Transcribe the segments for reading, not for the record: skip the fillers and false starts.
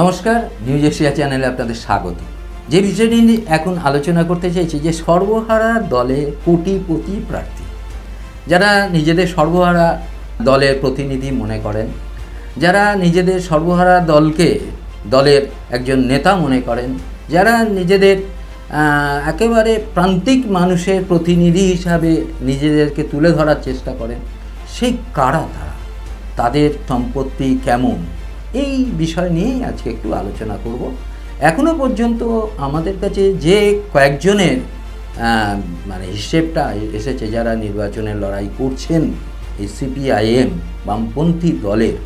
নমস্কার, news Asia চ্যানেলে আপনাদের স্বাগত। যে বিষয়টি নিয়ে এখন আলোচনা করতে চাইছি যে সর্বহারা দলে কোটিপতি প্রার্থী, যারা নিজেদের সর্বহারা দলের প্রতিনিধি মনে করেন, যারা নিজেদের সর্বহারা দলকে দলের একজন নেতা মনে করেন, যারা নিজেদের একেবারে প্রান্তিক মানুষের প্রতিনিধি হিসাবে নিজেদেরকে তুলে ধরার চেষ্টা করেন, সেই কারা তাদের সম্পত্তি কেমন, এই বিষয় নিয়েই আজকে একটু আলোচনা করব। এখনো পর্যন্ত আমাদের কাছে যে কয়েকজনের হিসেবটা এসেছে, যারা নির্বাচনের লড়াই করছেন এই সিপিআইএম বামপন্থী দলের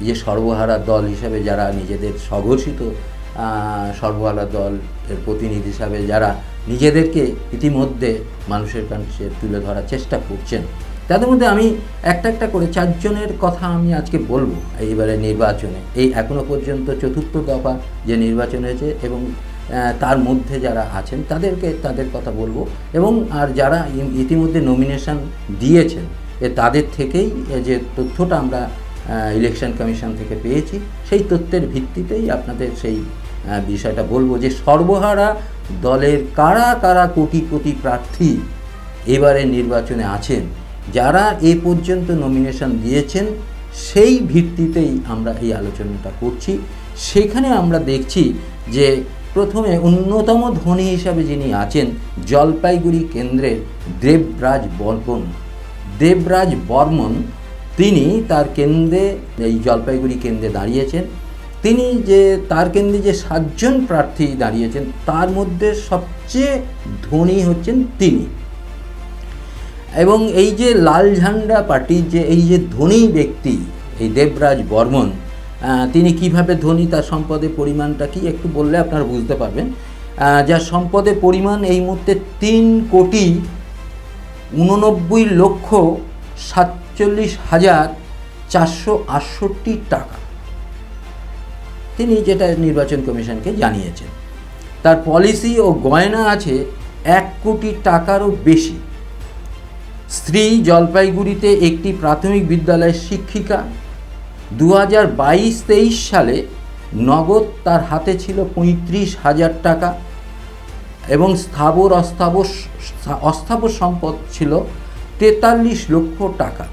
যে সর্বহারা দল হিসাবে যারা নিজেদের স্বঘোষিত সর্বহারা দলের প্রতিনিধি হিসাবে যারা নিজেদেরকে ইতিমধ্যে মানুষের কাছে তুলে ধরার চেষ্টা করছেন, তাদের মধ্যে আমি একটা করে 4 জনের কথা আমি আজকে বলবো। এইবারে নির্বাচনে এই এখনও পর্যন্ত চতুর্থ দফা যে নির্বাচন হয়েছে এবং তার মধ্যে যারা আছেন তাদের কথা বলবো, এবং আর যারা ইতিমধ্যে নমিনেশন দিয়েছেন তাদের থেকেই যে তথ্যটা আমরা ইলেকশন কমিশন থেকে পেয়েছি, সেই তথ্যের ভিত্তিতেই আপনাদের সেই বিষয়টা বলবো যে সর্বহারা দলের কারা কারা কোটি প্রার্থী এবারে নির্বাচনে আছেন, যারা এ পর্যন্ত নমিনেশন দিয়েছেন, সেই ভিত্তিতেই আমরা এই আলোচনাটা করছি। সেখানে আমরা দেখছি যে প্রথমে অন্যতম ধনী হিসাবে যিনি আছেন জলপাইগুড়ি কেন্দ্রের দেবরাজ বর্মন, তিনি তার কেন্দ্রে এই জলপাইগুড়ি কেন্দ্রে দাঁড়িয়েছেন। তিনি তার কেন্দ্রে যে 7 জন প্রার্থী দাঁড়িয়েছেন, তার মধ্যে সবচেয়ে ধনী হচ্ছেন তিনি। এবং এই যে লাল ঝান্ডা পার্টির এই যে ধনী ব্যক্তি এই দেবরাজ বর্মন, তিনি কিভাবে ধনী, তার সম্পদের পরিমাণটা কি একটু বললে আপনারা বুঝতে পারবেন। যার সম্পদের পরিমাণ এই মুহূর্তে 3,47,468 টাকা, তিনি যেটা নির্বাচন কমিশনকে জানিয়েছেন। তার পলিসি ও গয়না আছে 1 কোটি টাকারও বেশি। স্ত্রী জলপাইগুড়িতে একটি প্রাথমিক বিদ্যালয়ের শিক্ষিকা। 2022-23 সালে নগদ তার হাতে ছিল 35,000 টাকা এবং অস্থাবর সম্পদ ছিল 43 লক্ষ টাকা।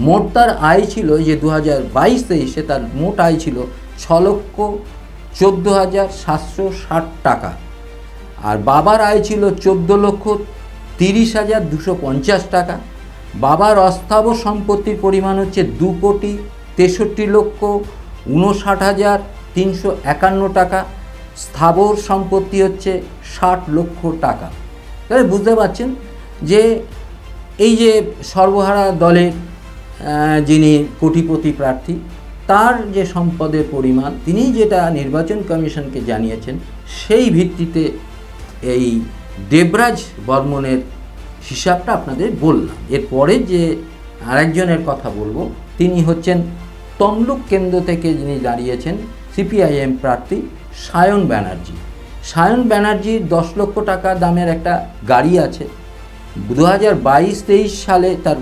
মোট তার আয় ছিল যে 2022-23-এ তার মোট আয় ছিল 6,14,760 টাকা। আর বাবার আয় ছিল 14,30,250 টাকা। বাবার অস্থাবর সম্পত্তির পরিমাণ হচ্ছে 2,63,59,351 টাকা। স্থাবর সম্পত্তি হচ্ছে 60 লক্ষ টাকা। তাহলে বুঝতে পারছেন যে এই যে সর্বহারা দলের যিনি কোটিপতি প্রার্থী, তার যে সম্পদের পরিমাণ তিনি যেটা নির্বাচন কমিশনকে জানিয়েছেন, সেই ভিত্তিতে এই দেবরাজ বর্মনের হিসাবটা আপনাদের বললাম। এরপরে যে আরেকজনের কথা বলবো, তিনি হচ্ছেন তমলুক কেন্দ্র থেকে যিনি দাঁড়িয়েছেন সিপিআইএম প্রার্থী সায়ন ব্যানার্জির 10 লক্ষ টাকা দামের একটা গাড়ি আছে। 2022-23 সালে তার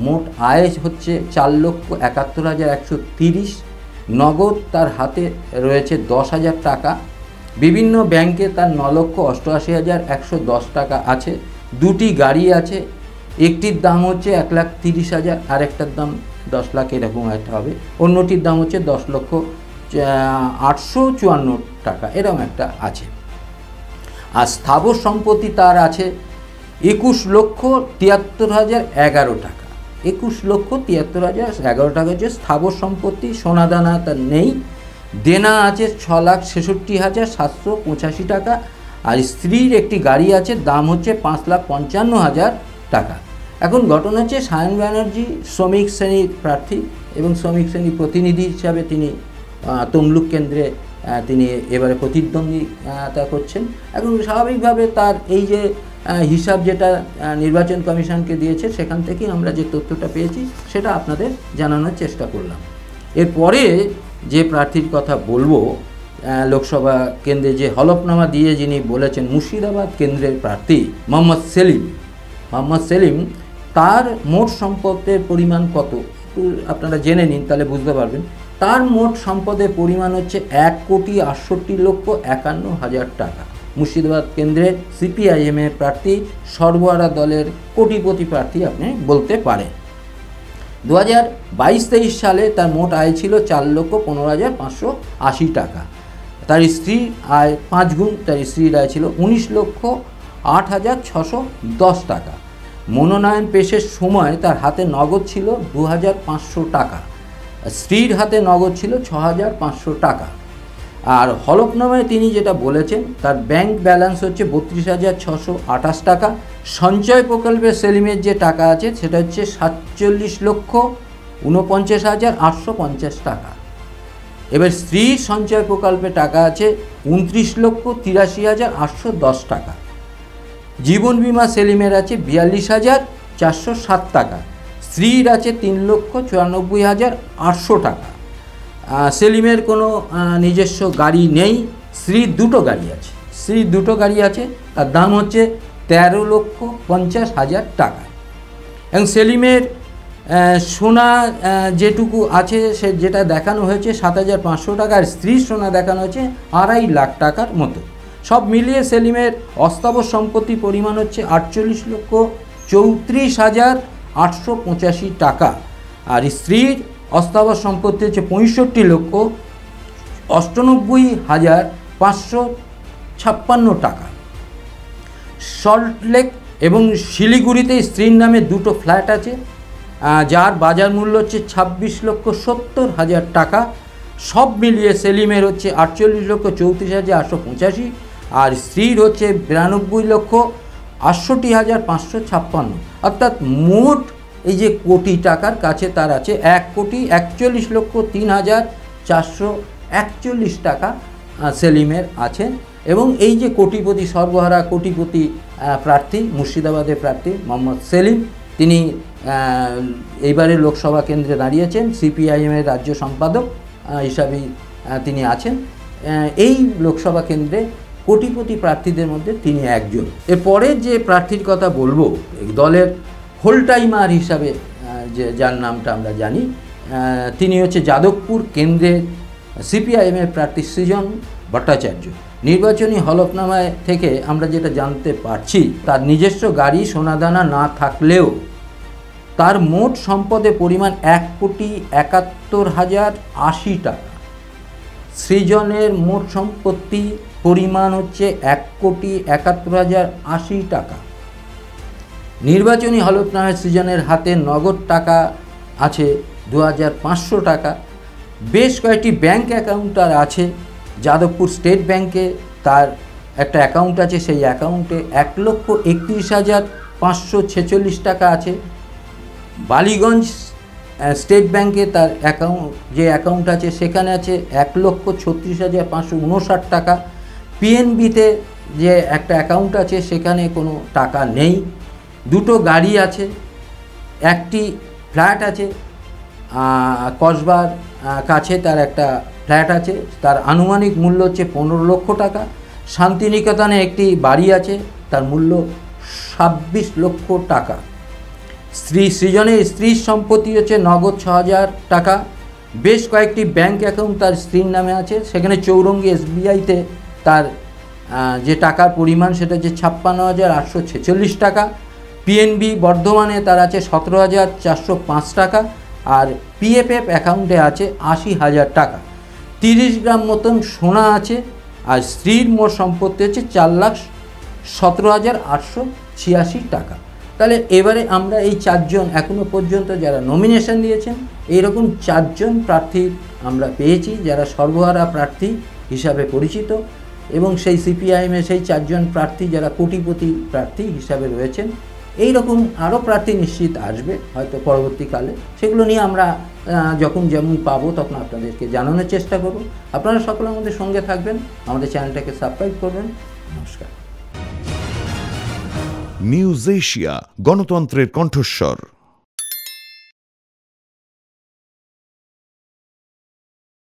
মোট আয় হচ্ছে 4,71,130। নগদ তার হাতে রয়েছে 10,000 টাকা। বিভিন্ন ব্যাংকে তার 9,88,110 টাকা আছে। 2টি গাড়ি আছে, একটির দাম হচ্ছে 1,30,000, আর একটার দাম 10 লাখ, এরকম একটা হবে। অন্যটির দাম হচ্ছে 10,08,54 টাকা, এরকম একটা আছে। আর স্থাবর সম্পত্তি তার আছে 21,73,011 টাকা। 21,73,011 টাকা যে স্থাবর সম্পত্তি। সোনাদানা তার নেই। দেনা আছে 6,66,785 টাকা। আর স্ত্রীর একটি গাড়ি আছে, দাম হচ্ছে 5,55,000 টাকা। এখন ঘটনা হচ্ছে সায়ন ব্যানার্জি শ্রমিক শ্রেণীর প্রার্থী এবং শ্রমিক শ্রেণীর প্রতিনিধি হিসাবে তিনি তমলুক কেন্দ্রে তিনি এবারে প্রতিদ্বন্দ্বিতা করছেন। এখন স্বাভাবিকভাবে তার এই যে হিসাব যেটা নির্বাচন কমিশনকে দিয়েছে, সেখান থেকেই আমরা যে তথ্যটা পেয়েছি সেটা আপনাদের জানানোর চেষ্টা করলাম। এরপরে যে প্রার্থীর কথা বলবো, লোকসভা কেন্দ্রে যে হলফনামা দিয়ে যিনি বলেছেন, মুর্শিদাবাদ কেন্দ্রের প্রার্থী মোহাম্মদ সেলিম, তার মোট সম্পদের পরিমাণ কত আপনারা জেনে নিন, তাহলে বুঝতে পারবেন। তার মোট সম্পদের পরিমাণ হচ্ছে 1,68,51,000 টাকা। মুর্শিদাবাদ কেন্দ্রের সিপিআইএমের প্রার্থী সর্বহারা দলের কোটিপতি প্রার্থী আপনি বলতে পারেন। 2022-23 সালে তার মোট আয় ছিল 4,15,580 টাকা। তার স্ত্রীর আয় 5 গুণ, তার স্ত্রীর আয় ছিল 19,08,610 টাকা। মনোনয়ন পেশের সময় তার হাতে নগদ ছিল 2,500 টাকা, স্ত্রীর হাতে নগদ ছিল 6,500 টাকা। আর হলফনামায় তিনি যেটা বলেছেন, তার ব্যাংক ব্যালেন্স হচ্ছে 32,628 টাকা। সঞ্চয় প্রকল্পে সেলিমের যে টাকা আছে সেটা হচ্ছে 47,49,850 টাকা। এবার স্ত্রীর সঞ্চয় প্রকল্পে টাকা আছে 29,83,810 টাকা। জীবন বিমা সেলিমের আছে 42,407 টাকা। স্ত্রীর আছে 3,94,800 টাকা। সেলিমের কোনো নিজস্ব গাড়ি নেই, স্ত্রীর দুটো গাড়ি আছে, তার দাম হচ্ছে 13,50,000 টাকা। এবং সেলিমের সোনা যেটুকু আছে সে যেটা দেখানো হয়েছে 7,500 টাকা, আর স্ত্রীর সোনা দেখানো হয়েছে 2.5 লাখ টাকার মতো। সব মিলিয়ে সেলিমের অস্থাবর সম্পত্তি পরিমাণ হচ্ছে 48,34,885 টাকা, আর স্ত্রীর অস্থাবর সম্পত্তি হচ্ছে 65,98,556 টাকা। সল্টলেক এবং শিলিগুড়িতে স্ত্রীর নামে দুটো ফ্ল্যাট আছে, যার বাজার মূল্য হচ্ছে 26,70,000 টাকা। সব মিলিয়ে সেলিমের হচ্ছে 48,34,885, আর স্ত্রীর হচ্ছে 92,68,556। অর্থাৎ মোট এই যে কোটি টাকার কাছে তার আছে 1,41,03,441 টাকা সেলিমের আছে। এবং এই যে কোটিপতি, সর্বহারা কোটিপতি প্রার্থী, মুর্শিদাবাদের প্রার্থী মোহাম্মদ সেলিম, তিনি এইবারে লোকসভা কেন্দ্রে দাঁড়িয়েছেন, সিপিআইএমের রাজ্য সম্পাদক হিসাবেই তিনি আছেন। এই লোকসভা কেন্দ্রে কোটিপতি প্রার্থীদের মধ্যে তিনি একজন। এরপরে যে প্রার্থীর কথা বলবো, দলের হোল টাইমার হিসাবে যার নামটা আমরা জানি, তিনি হচ্ছে যাদবপুর কেন্দ্রের সিপিআইএমের প্রার্থী সৃজন ভট্টাচার্য। নির্বাচনী হলফনামায় থেকে আমরা যেটা জানতে পারছি, তার নিজস্ব গাড়ি সোনাদানা না থাকলেও তার মোট সম্পদের পরিমাণ 1,71,080 টাকা। সৃজনের মোট সম্পত্তি পরিমাণ হচ্ছে 1,71,080 টাকা। নির্বাচনী হলফনামায় সৃজনের হাতে নগদ টাকা আছে 2,500 টাকা। বেশ কয়েকটি ব্যাংক অ্যাকাউন্ট তার আছে। যাদবপুর স্টেট ব্যাংকে তার একটা অ্যাকাউন্ট আছে, সেই অ্যাকাউন্টে 1,31,546 টাকা আছে। বালিগঞ্জ স্টেট ব্যাংকে তার অ্যাকাউন্ট আছে, সেখানে আছে 1,36,559 টাকা। পিএনবিতে যে একটা অ্যাকাউন্ট আছে সেখানে কোনো টাকা নেই। দুটো গাড়ি আছে, একটি ফ্ল্যাট আছে, কসবার কাছে তার একটা ফ্ল্যাট আছে, তার আনুমানিক মূল্য হচ্ছে 15 লক্ষ টাকা। শান্তিনিকেতনে একটি বাড়ি আছে, তার মূল্য 26 লক্ষ টাকা। সৃজনের স্ত্রীর সম্পত্তি হচ্ছে নগদ 6,000 টাকা। বেশ কয়েকটি ব্যাংক অ্যাকাউন্ট তার স্ত্রীর নামে আছে, সেখানে চৌরঙ্গি এসবিআইতে তার যে টাকার পরিমাণ সেটা হচ্ছে 56,846 টাকা। পিএনবি বর্ধমানে তার আছে 17,405 টাকা, আর পিএফএফ অ্যাকাউন্টে আছে 80,000 টাকা। 30 গ্রাম মতন সোনা আছে, আর স্ত্রীর মোট সম্পত্তি হচ্ছে 4,17,886 টাকা। তাহলে এবারে আমরা এই চারজন এখনও পর্যন্ত যারা নমিনেশন দিয়েছেন, এইরকম চারজন প্রার্থী আমরা পেয়েছি যারা সর্বহারা প্রার্থী হিসাবে পরিচিত, এবং সেই সিপিআইএমের সেই চারজন প্রার্থী যারা কোটিপতি প্রার্থী হিসাবে রয়েছেন। এই রকম আরও প্রার্থী নিশ্চিত আসবে হয়তো পরবর্তীকালে, সেগুলো নিয়ে আমরা যখন যেমন পাবো তখন আপনাদেরকে জানানোর চেষ্টা করব। আপনারা সকলে আমাদের সঙ্গে থাকবেন, আমাদের চ্যানেলটাকে সাবস্ক্রাইব করবেন। নমস্কার। নিউজ এশিয়া, গণতন্ত্রের কণ্ঠস্বর।